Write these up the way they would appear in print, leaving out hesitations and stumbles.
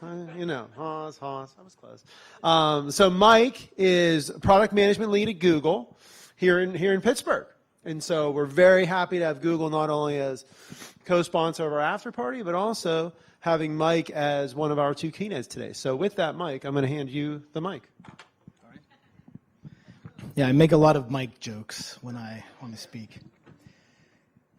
Haas, I was close. So Mike is product management lead at Google here in Pittsburgh. And so we're very happy to have Google not only as co-sponsor of our after party, but also having Mike as one of our two keynotes today. So with that, Mike, I'm going to hand you the mic. All right. Yeah, I make a lot of mic jokes when I want to speak.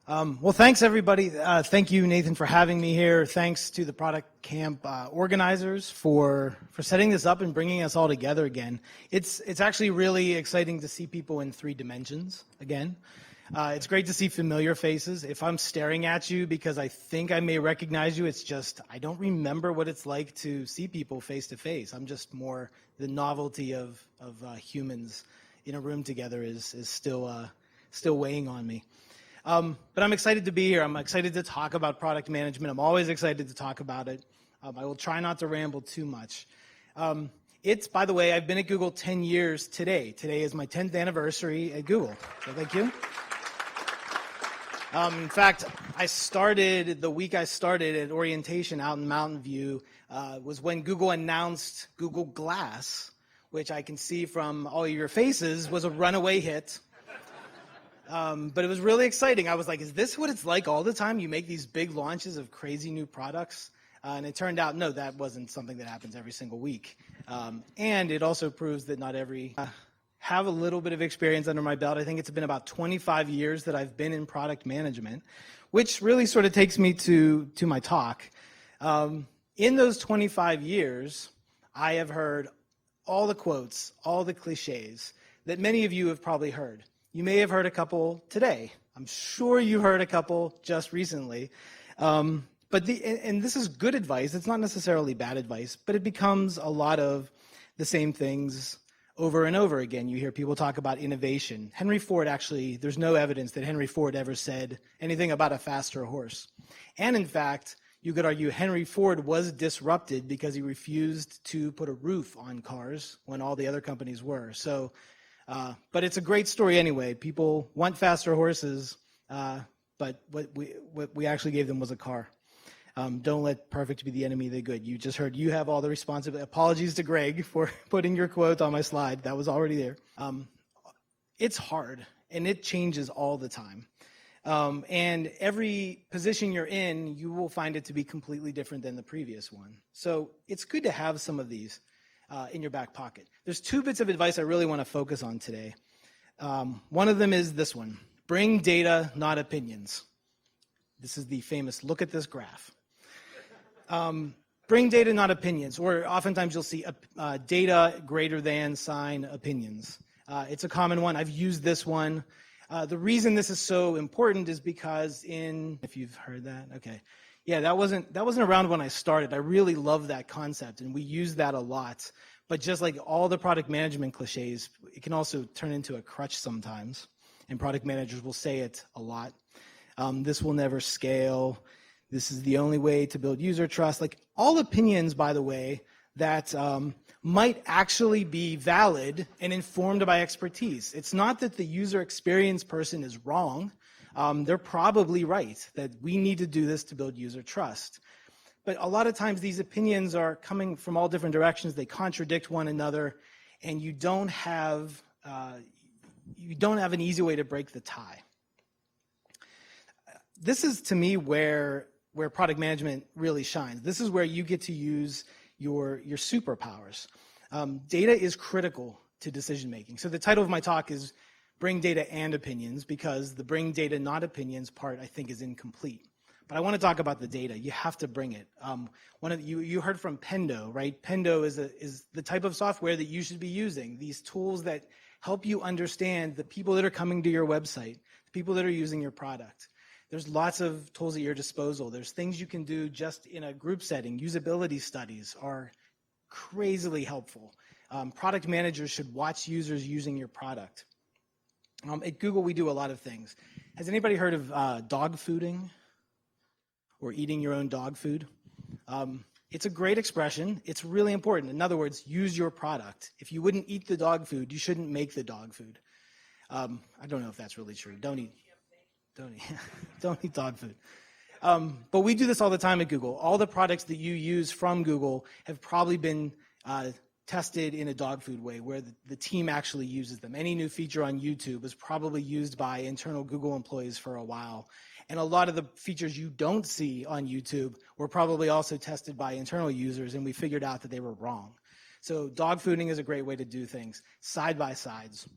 Well, thanks, everybody. Thank you, Nathan, for having me here. Thanks to the Product Camp organizers for setting this up and bringing us all together again. It's actually really exciting to see people in 3 dimensions again. It's great to see familiar faces. If I'm staring at you because I think I may recognize you, it's just I don't remember what it's like to see people face to face. I'm just more the novelty of humans in a room together is still weighing on me. But I'm excited to be here. I'm excited to talk about product management. I'm always excited to talk about it. I will try not to ramble too much. By the way, I've been at Google 10 years today. Today is my 10th anniversary at Google, so thank you. In fact, the week I started at orientation out in Mountain View was when Google announced Google Glass, which I can see from all your faces was a runaway hit. But it was really exciting. I was like, is this what it's like all the time? You make these big launches of crazy new products? And it turned out, no, that wasn't something that happens every single week. And it also proves that not every have a little bit of experience under my belt. I think it's been about 25 years that I've been in product management, which really sort of takes me to my talk. In those 25 years, I have heard all the quotes, all the cliches that many of you have probably heard. You may have heard a couple today. I'm sure you heard a couple just recently. And this is good advice. It's not necessarily bad advice, but it becomes a lot of the same things over and over again. You hear people talk about innovation. Henry Ford actually, there's no evidence that Henry Ford ever said anything about a faster horse. And in fact, you could argue Henry Ford was disrupted because he refused to put a roof on cars when all the other companies were. So. But it's a great story anyway. People want faster horses, but what we actually gave them was a car. Don't let perfect be the enemy of the good. You just heard you have all the responsibility. Apologies to Greg for putting your quote on my slide. That was already there. It's hard, and it changes all the time. And every position you're in, you will find it to be completely different than the previous one. So it's good to have some of these in your back pocket. There's 2 bits of advice I really want to focus on today. One of them is this one: bring data, not opinions. This is the famous look at this graph. Bring data, not opinions, or oftentimes you'll see data greater than sign opinions. It's a common one. I've used this one. The reason this is so important is because if you've heard that, okay. Yeah, that wasn't around when I started. I really love that concept, and we use that a lot. But just like all the product management cliches, it can also turn into a crutch sometimes, and product managers will say it a lot. This will never scale. This is the only way to build user trust. Like all opinions, by the way, that might actually be valid and informed by expertise. It's not that the user experience person is wrong. They're probably right that we need to do this to build user trust. But a lot of times these opinions are coming from all different directions. They contradict one another, and you don't have an easy way to break the tie. This is, to me, where product management really shines. This is where you get to use your superpowers. Data is critical to decision making. So the title of my talk is Bring Data and Opinions, because the bring data, not opinions part, I think, is incomplete. But I want to talk about the data. You have to bring it. You heard from Pendo, right? Pendo is the type of software that you should be using. These tools that help you understand the people that are coming to your website, the people that are using your product. There's lots of tools at your disposal. There's things you can do just in a group setting. Usability studies are crazily helpful. Product managers should watch users using your product. At Google, we do a lot of things. Has anybody heard of dog fooding or eating your own dog food? It's a great expression. It's really important. In other words, use your product. If you wouldn't eat the dog food, you shouldn't make the dog food. I don't know if that's really true. Don't eat dog food. But we do this all the time at Google. All the products that you use from Google have probably been tested in a dog food way, where the team actually uses them. Any new feature on YouTube is probably used by internal Google employees for a while. And a lot of the features you don't see on YouTube were probably also tested by internal users, and we figured out that they were wrong. So dog fooding is a great way to do things. Side by sides.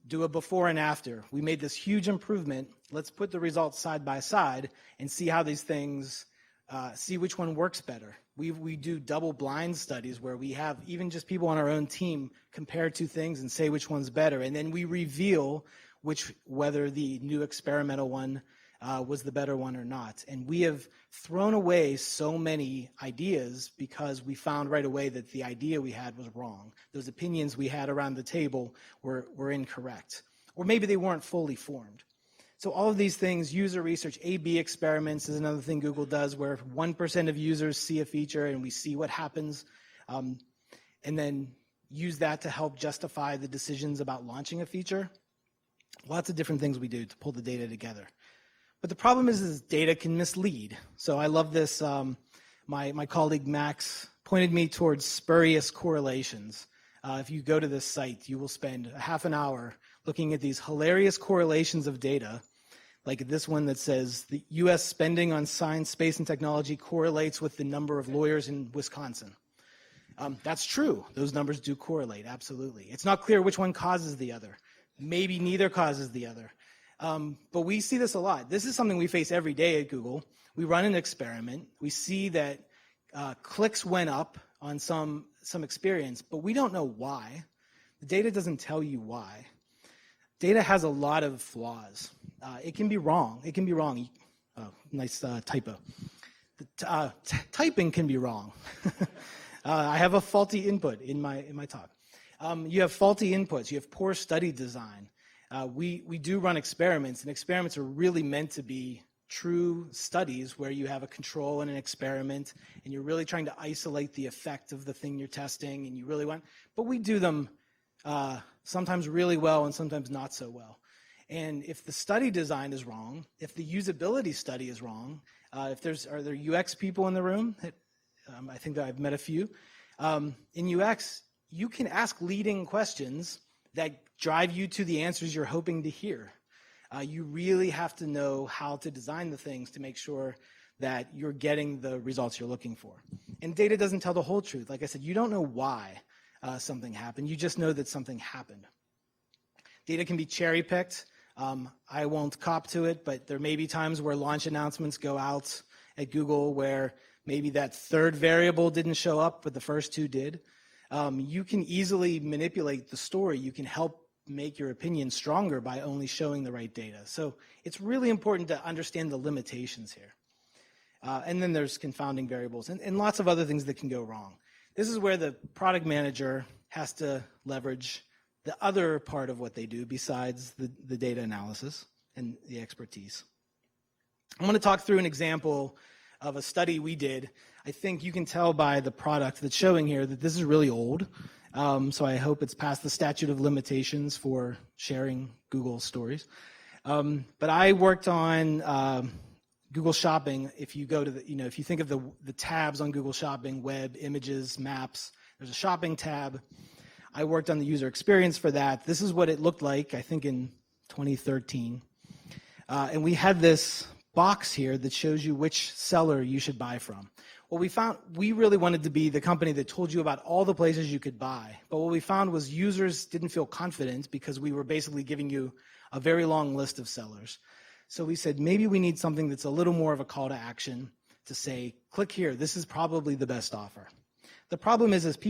Do a before and after. We made this huge improvement. Let's put the results side by side and see how these things, see which one works better. We do double blind studies where we have even just people on our own team compare two things and say which one's better. And then we reveal whether the new experimental one was the better one or not. And we have thrown away so many ideas because we found right away that the idea we had was wrong. Those opinions we had around the table were incorrect. Or maybe they weren't fully formed. So all of these things, user research, A/B experiments is another thing Google does, where 1% of users see a feature and we see what happens, and then use that to help justify the decisions about launching a feature. Lots of different things we do to pull the data together. But the problem is data can mislead. So I love this. My colleague Max pointed me towards spurious correlations. If you go to this site, you will spend a half an hour looking at these hilarious correlations of data, like this one that says the US spending on science, space, and technology correlates with the number of lawyers in Wisconsin. That's true. Those numbers do correlate, absolutely. It's not clear which one causes the other. Maybe neither causes the other. But we see this a lot. This is something we face every day at Google. We run an experiment. We see that clicks went up on some experience, but we don't know why. The data doesn't tell you why. Data has a lot of flaws. It can be wrong. It can be wrong. Oh, nice typo. Typing can be wrong. I have a faulty input in my talk. You have faulty inputs. You have poor study design. We do run experiments, and experiments are really meant to be true studies where you have a control and an experiment, and you're really trying to isolate the effect of the thing you're testing, and you really want, but we do them sometimes really well and sometimes not so well. And if the study design is wrong, if the usability study is wrong, are there UX people in the room? I think that I've met a few. In UX, you can ask leading questions that drive you to the answers you're hoping to hear. You really have to know how to design the things to make sure that you're getting the results you're looking for. And data doesn't tell the whole truth. Like I said, you don't know why something happened. You just know that something happened. Data can be cherry-picked. I won't cop to it, but there may be times where launch announcements go out at Google where maybe that third variable didn't show up, but the first two did. You can easily manipulate the story. You can help make your opinion stronger by only showing the right data. So it's really important to understand the limitations here. And then there's confounding variables and lots of other things that can go wrong. This is where the product manager has to leverage the other part of what they do besides the data analysis and the expertise. I'm going to talk through an example of a study we did. I think you can tell by the product that's showing here that this is really old. So I hope it's past the statute of limitations for sharing Google stories. But I worked on Google Shopping. If you go to if you think of the tabs on Google Shopping, web, images, maps, there's a shopping tab. I worked on the user experience for that. This is what it looked like, I think in 2013. And we had this box here that shows you which seller you should buy from. What we found, we really wanted to be the company that told you about all the places you could buy. But what we found was users didn't feel confident because we were basically giving you a very long list of sellers. So we said, maybe we need something that's a little more of a call to action to say, click here, this is probably the best offer. The problem is it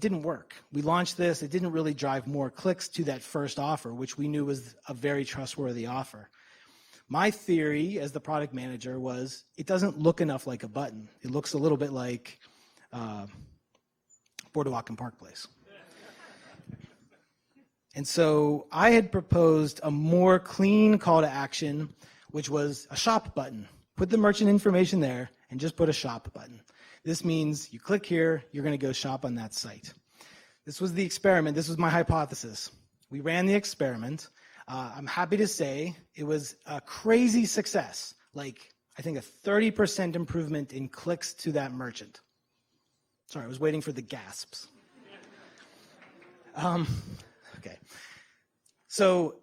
didn't work. We launched this, it didn't really drive more clicks to that first offer, which we knew was a very trustworthy offer. My theory as the product manager was it doesn't look enough like a button. It looks a little bit like Boardwalk and Park Place. And so I had proposed a more clean call to action, which was a shop button. Put the merchant information there and just put a shop button. This means you click here, you're going to go shop on that site. This was the experiment. This was my hypothesis. We ran the experiment. I'm happy to say it was a crazy success. Like, I think, a 30% improvement in clicks to that merchant. Sorry, I was waiting for the gasps. Okay. So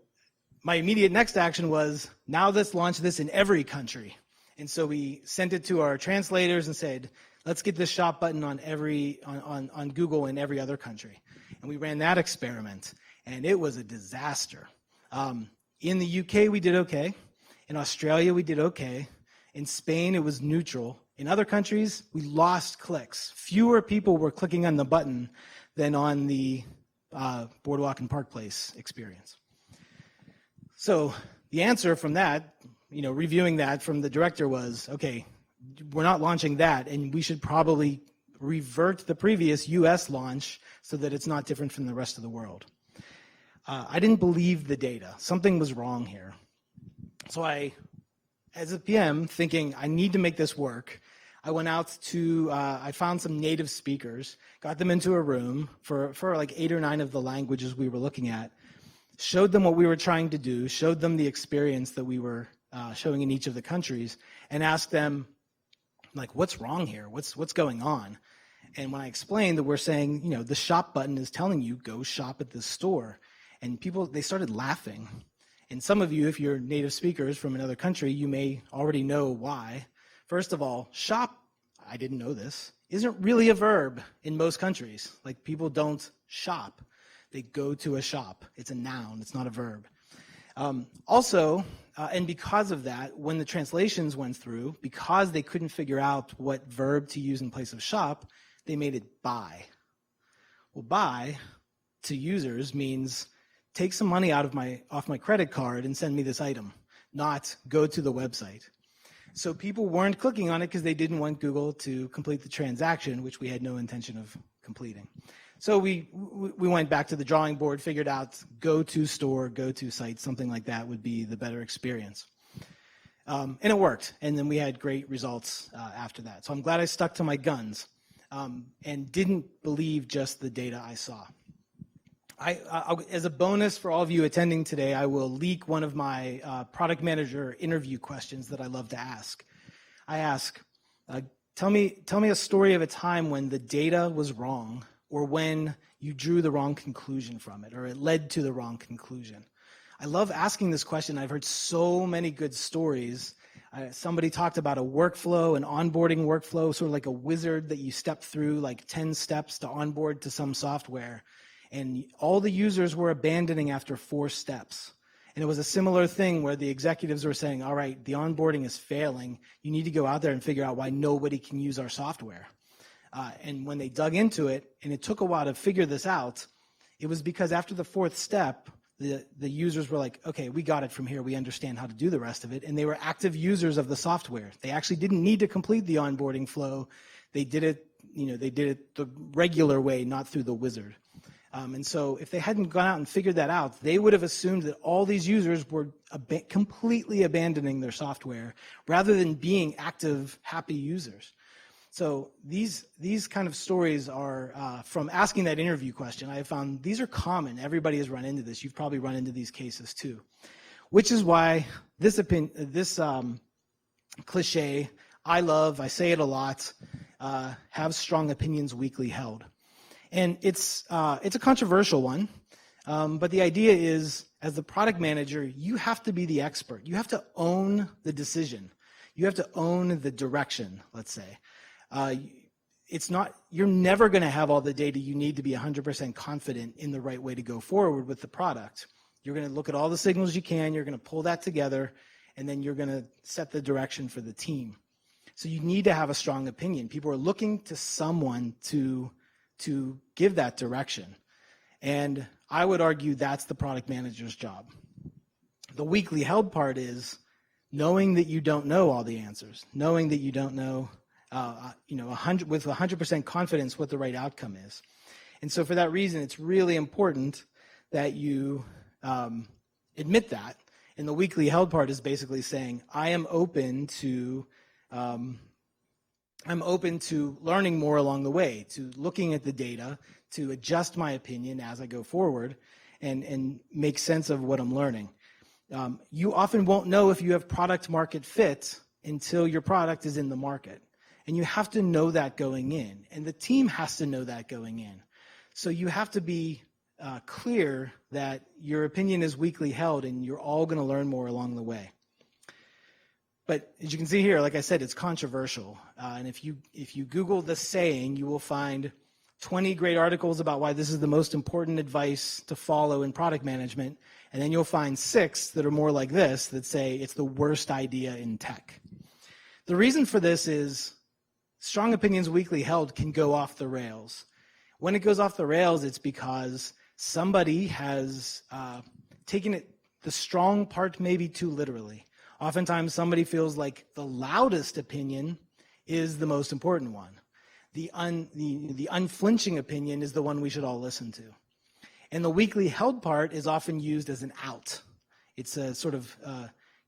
my immediate next action was, now let's launch this in every country. And so we sent it to our translators and said, let's get this shop button on on Google in every other country. And we ran that experiment, and it was a disaster. In the UK, we did okay. In Australia, we did okay. In Spain, it was neutral. In other countries, we lost clicks. Fewer people were clicking on the button than on the Boardwalk and Park Place experience. So the answer from that, reviewing that from the director was, okay, we're not launching that, and we should probably revert the previous US launch so that it's not different from the rest of the world. I didn't believe the data. Something was wrong here. So as a PM, thinking I need to make this work, I went out to, I found some native speakers, got them into a room for like 8 or 9 of the languages we were looking at, showed them what we were trying to do, showed them the experience that we were showing in each of the countries, and asked them, like, what's wrong here? What's going on? And when I explained that we're saying, the shop button is telling you, go shop at this store. And people, they started laughing. And some of you, if you're native speakers from another country, you may already know why. First of all, shop, I didn't know this, isn't really a verb in most countries. Like, people don't shop. They go to a shop. It's a noun. It's not a verb. Also, and because of that, when the translations went through, because they couldn't figure out what verb to use in place of shop, they made it buy. Well, buy to users means take some money off my credit card and send me this item, not go to the website. So people weren't clicking on it because they didn't want Google to complete the transaction, which we had no intention of completing. So we went back to the drawing board, figured out go to store, go to site, something like that would be the better experience. And it worked. And then we had great results after that. So I'm glad I stuck to my guns and didn't believe just the data I saw. As a bonus for all of you attending today, I will leak one of my product manager interview questions that I love to ask. I ask, tell me a story of a time when the data was wrong, or when you drew the wrong conclusion from it, or it led to the wrong conclusion. I love asking this question. I've heard so many good stories. Somebody talked about a workflow, an onboarding workflow, sort of like a wizard that you step through, like 10 steps to onboard to some software. And all the users were abandoning after 4 steps. And it was a similar thing where the executives were saying, all right, the onboarding is failing. You need to go out there and figure out why nobody can use our software. And when they dug into it, and it took a while to figure this out, it was because after the 4th step, the users were like, okay, we got it from here. We understand how to do the rest of it. And they were active users of the software. They actually didn't need to complete the onboarding flow. They did it, the regular way, not through the wizard. And so if they hadn't gone out and figured that out, they would have assumed that all these users were completely abandoning their software rather than being active, happy users. So these kind of stories are from asking that interview question. I have found these are common. Everybody has run into this. You've probably run into these cases too, which is why this cliche, I say it a lot, have strong opinions weakly held. And it's a controversial one, but the idea is, as the product manager, you have to be the expert. You have to own the decision. You have to own the direction, let's say. You're never going to have all the data you need to be 100% confident in the right way to go forward with the product. You're going to look at all the signals you can, you're going to pull that together, and then you're going to set the direction for the team. So you need to have a strong opinion. People are looking to someone to give that direction. And I would argue that's the product manager's job. The weakly held part is knowing that you don't know all the answers, knowing that you don't know, with 100% confidence what the right outcome is. And so for that reason, it's really important that you admit that. And the weakly held part is basically saying, I'm open to learning more along the way, to looking at the data, to adjust my opinion as I go forward and make sense of what I'm learning. You often won't know if you have product market fit until your product is in the market. And you have to know that going in, and the team has to know that going in. So you have to be clear that your opinion is weakly held, and you're all going to learn more along the way. But as you can see here, like I said, it's controversial. And if you Google the saying, you will find 20 great articles about why this is the most important advice to follow in product management. And then you'll find 6 that are more like this that say it's the worst idea in tech. The reason for this is strong opinions weakly held can go off the rails. When it goes off the rails, it's because somebody has taken it, the strong part maybe too literally. Oftentimes somebody feels like the loudest opinion is the most important one. The unflinching opinion is the one we should all listen to. And the weakly held part is often used as an out. It's a sort of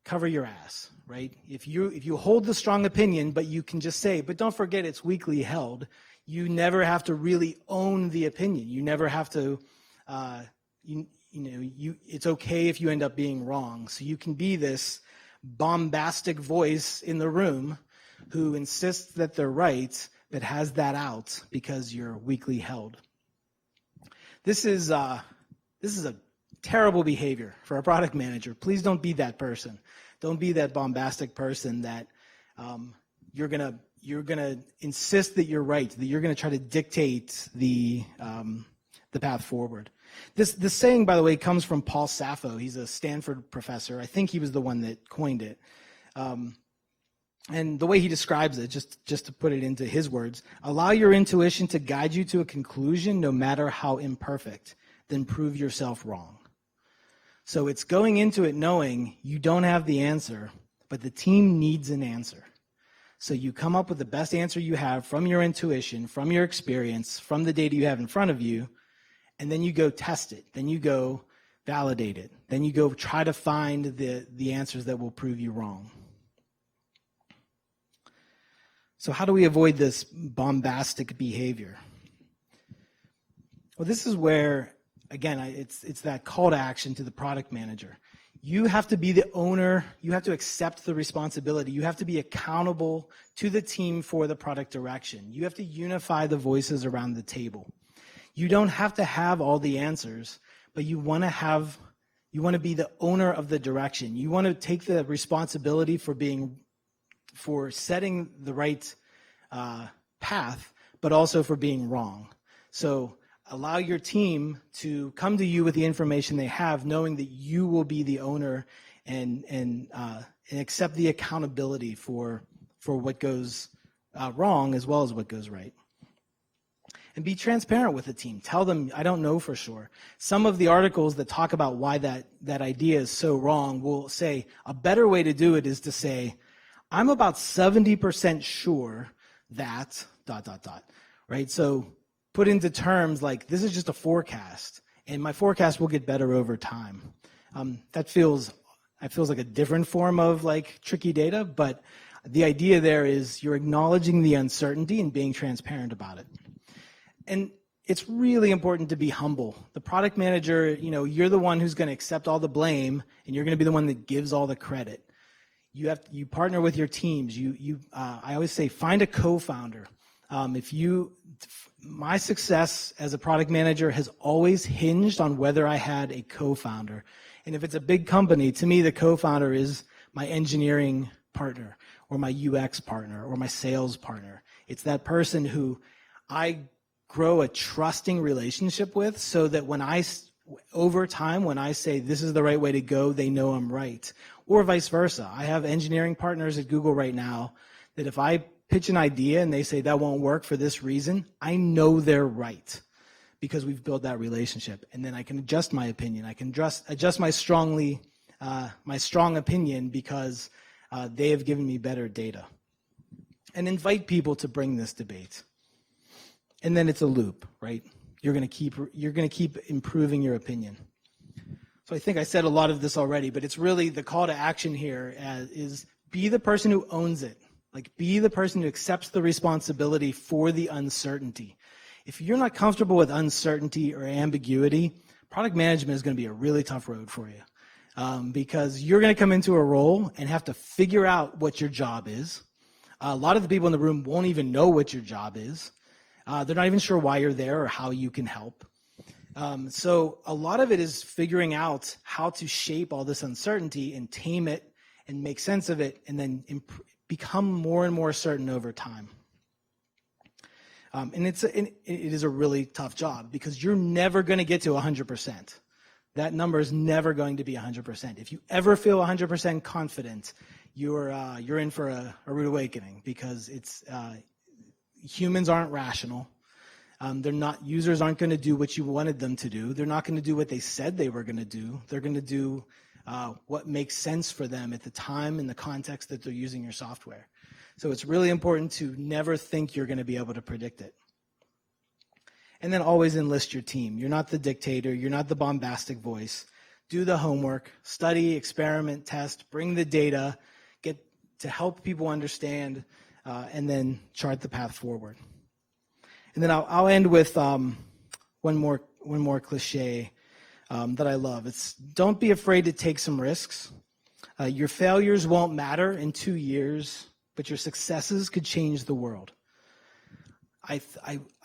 cover your ass, right? If you hold the strong opinion, but you can just say, but don't forget it's weakly held, you never have to really own the opinion. You never have to, it's okay if you end up being wrong. So you can be this bombastic voice in the room who insists that they're right, but has that out because you're weakly held. This is a terrible behavior for a product manager. Please don't be that person. Don't be that bombastic person that you're gonna insist that you're right, that you're gonna try to dictate the path forward. This saying, by the way, comes from Paul Sappho. He's a Stanford professor. I think he was the one that coined it. And the way he describes it, just to put it into his words, allow your intuition to guide you to a conclusion no matter how imperfect, then prove yourself wrong. So it's going into it knowing you don't have the answer, but the team needs an answer. So you come up with the best answer you have from your intuition, from your experience, from the data you have in front of you, and then you go test it. Then you go validate it. Then you go try to find the answers that will prove you wrong. So how do we avoid this bombastic behavior? Well, this is where, again, it's that call to action to the product manager. You have to be the owner. You have to accept the responsibility. You have to be accountable to the team for the product direction. You have to unify the voices around the table. You don't have to have all the answers, but you want to be the owner of the direction. You want to take the responsibility for setting the right path, but also for being wrong. So allow your team to come to you with the information they have, knowing that you will be the owner and accept the accountability for what goes wrong as well as what goes right. And be transparent with the team. Tell them, I don't know for sure. Some of the articles that talk about why that idea is so wrong will say a better way to do it is to say, I'm about 70% sure that ... right? So put into terms like, this is just a forecast, and my forecast will get better over time. That feels like a different form of like tricky data, but the idea there is you're acknowledging the uncertainty and being transparent about it. And it's really important to be humble. The product manager, you're the one who's going to accept all the blame, and you're going to be the one that gives all the credit. You partner with your teams. I always say, find a co-founder. My success as a product manager has always hinged on whether I had a co-founder. And if it's a big company, to me, the co-founder is my engineering partner or my UX partner or my sales partner. It's that person who I grow a trusting relationship with, so that over time, when I say this is the right way to go, they know I'm right. Or vice versa. I have engineering partners at Google right now that if I pitch an idea and they say that won't work for this reason, I know they're right because we've built that relationship. And then I can adjust my opinion. I can adjust my strong opinion because they have given me better data. And invite people to bring this debate. And then it's a loop, right? You're going to keep improving your opinion. So I think I said a lot of this already, but it's really the call to action here is be the person who owns it. Like, be the person who accepts the responsibility for the uncertainty. If you're not comfortable with uncertainty or ambiguity, product management is going to be a really tough road for you. because you're going to come into a role and have to figure out what your job is. A lot of the people in the room won't even know what your job is. They're not even sure why you're there or how you can help. So a lot of it is figuring out how to shape all this uncertainty and tame it and make sense of it, and then become more and more certain over time. And it is a really tough job because you're never going to get to 100%. That number is never going to be 100%. If you ever feel 100% confident, you're in for a rude awakening, because humans aren't rational. Users aren't going to do what you wanted them to do. They're not going to do what they said they were going to do. They're going to do what makes sense for them at the time and the context that they're using your software. So it's really important to never think you're going to be able to predict it. And then always enlist your team. You're not the dictator. You're not the bombastic voice. Do the homework, study, experiment, test, bring the data, get to help people understand, and then chart the path forward. And then I'll end with one more cliche that I love. It's, don't be afraid to take some risks. Your failures won't matter in 2 years, but your successes could change the world. I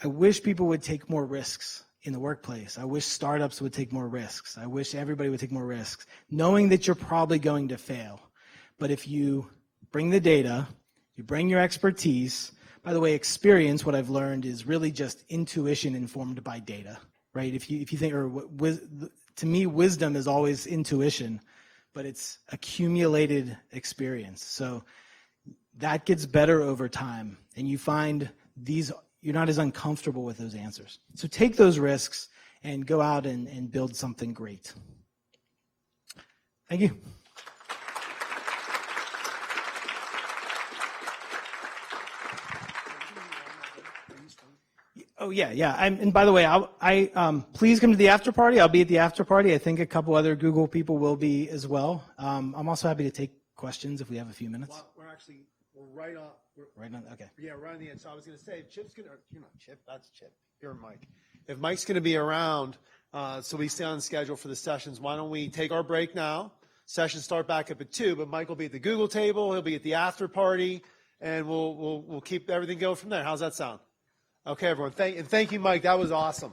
wish people would take more risks in the workplace. I wish startups would take more risks. I wish everybody would take more risks, knowing that you're probably going to fail. But if you bring the data, you bring your expertise. By the way, experience, what I've learned, is really just intuition informed by data, right? If you think, to me, wisdom is always intuition, but it's accumulated experience. So that gets better over time, and you find you're not as uncomfortable with those answers. So take those risks and go out and build something great. Thank you. Oh, yeah. And by the way, please come to the after party. I'll be at the after party. I think a couple other Google people will be as well. I'm also happy to take questions if we have a few minutes. Well, we're right on. Right on, okay. Yeah, right on the end. So I was going to say, if Chip's going to, you're not Chip, that's Chip. You're Mike. If Mike's going to be around, so we stay on schedule for the sessions, why don't we take our break now? Sessions start back up at 2, but Mike will be at the Google table. He'll be at the after party, and we'll keep everything going from there. How's that sound? Okay, everyone. Thank you, Mike. That was awesome.